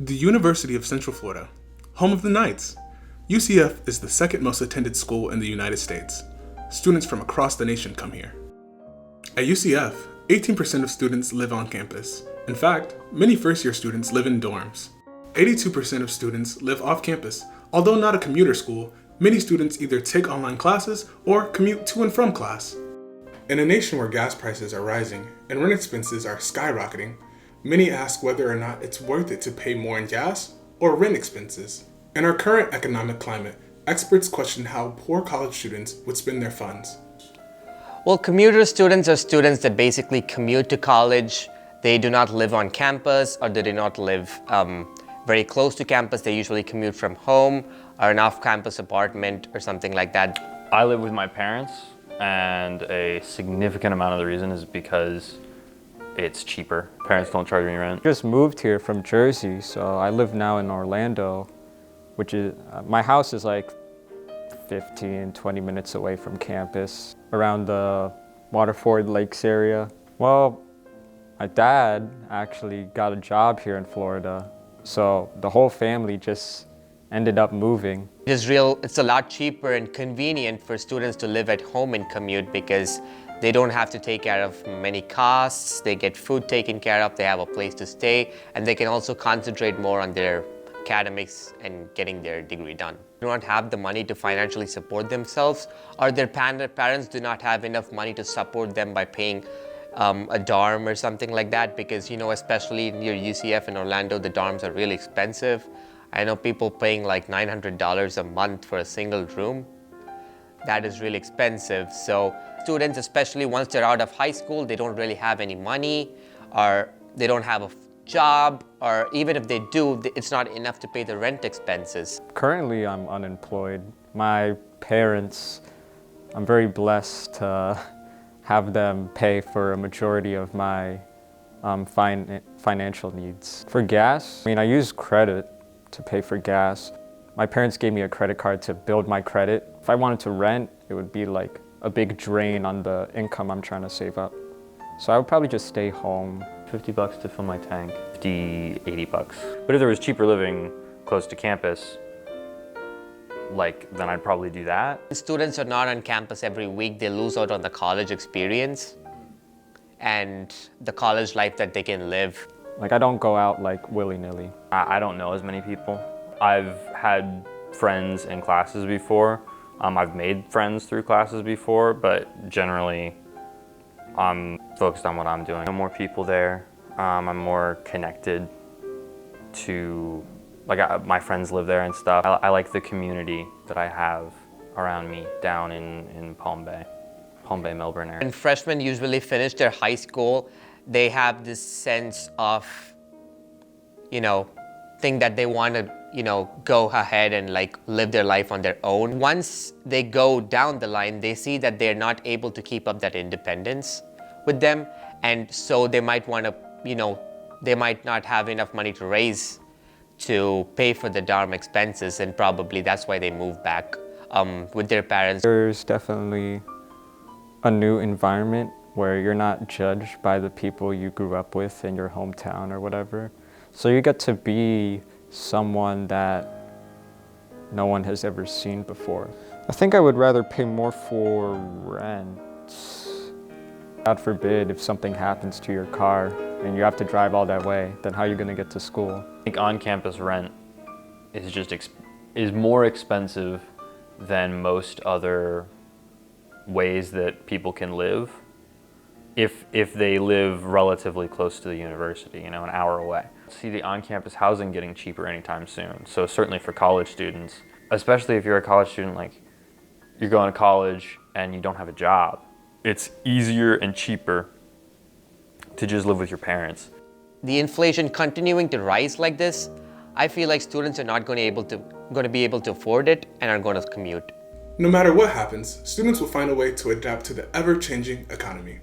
The University of Central Florida, home of the Knights. UCF is the second most attended school in the United States. Students from across the nation come here. At UCF, 18% of students live on campus. In fact, many first-year students live in dorms. 82% of students live off campus. Although not a commuter school, many students either take online classes or commute to and from class. In a nation where gas prices are rising and rent expenses are skyrocketing, many ask whether or not it's worth it to pay more in gas or rent expenses. In our current economic climate, experts question how poor college students would spend their funds. Well, commuter students are students that basically commute to college. They do not live on campus, or they do not live very close to campus. They usually commute from home or an off-campus apartment or something like that. I live with my parents, and a significant amount of the reason is because it's cheaper. Parents don't charge me rent. Just moved here from Jersey, so I live now in Orlando, which is, my house is like 15, 20 minutes away from campus, around the Waterford Lakes area. Well, my dad actually got a job here in Florida, so the whole family just ended up moving. It's a lot cheaper and convenient for students to live at home and commute because they don't have to take care of many costs, they get food taken care of, they have a place to stay, and they can also concentrate more on their academics and getting their degree done. They do not have the money to financially support themselves, or their parents do not have enough money to support them by paying a dorm or something like that, because especially near UCF in Orlando, the dorms are really expensive. I know people paying like $900 a month for a single room. That is really expensive. So students, especially once they're out of high school, they don't really have any money, or they don't have a job, or even if they do, it's not enough to pay the rent expenses. Currently, I'm unemployed. My parents, I'm very blessed to have them pay for a majority of my financial needs. For gas, I use credit to pay for gas. My parents gave me a credit card to build my credit. If I wanted to rent, it would be like a big drain on the income I'm trying to save up. So I would probably just stay home. $50 to fill my tank, $80. But if there was cheaper living close to campus, then I'd probably do that. Students are not on campus every week. They lose out on the college experience and the college life that they can live. I don't go out willy-nilly. I don't know as many people. I've had friends in classes before. I've made friends through classes before, but generally I'm focused on what I'm doing. There are more people there. I'm more connected to, my friends live there and stuff. I like the community that I have around me down in Palm Bay, Melbourne area. When freshmen usually finish their high school, they have this sense of, think that they want to, go ahead and live their life on their own. Once they go down the line, they see that they're not able to keep up that independence with them. And so they might want to, they might not have enough money to raise to pay for the dorm expenses, and probably that's why they move back with their parents. There's definitely a new environment where you're not judged by the people you grew up with in your hometown or whatever. So you get to be someone that no one has ever seen before. I think I would rather pay more for rent. God forbid if something happens to your car and you have to drive all that way, then how are you going to get to school? I think on-campus rent is more expensive than most other ways that people can live if they live relatively close to the university, an hour away. See the on-campus housing getting cheaper anytime soon. So certainly for college students, especially if you're a college student, you're going to college and you don't have a job, it's easier and cheaper to just live with your parents. The inflation continuing to rise like this, I feel like students are not going to be able to afford it and are going to commute. No matter what happens, students will find a way to adapt to the ever-changing economy.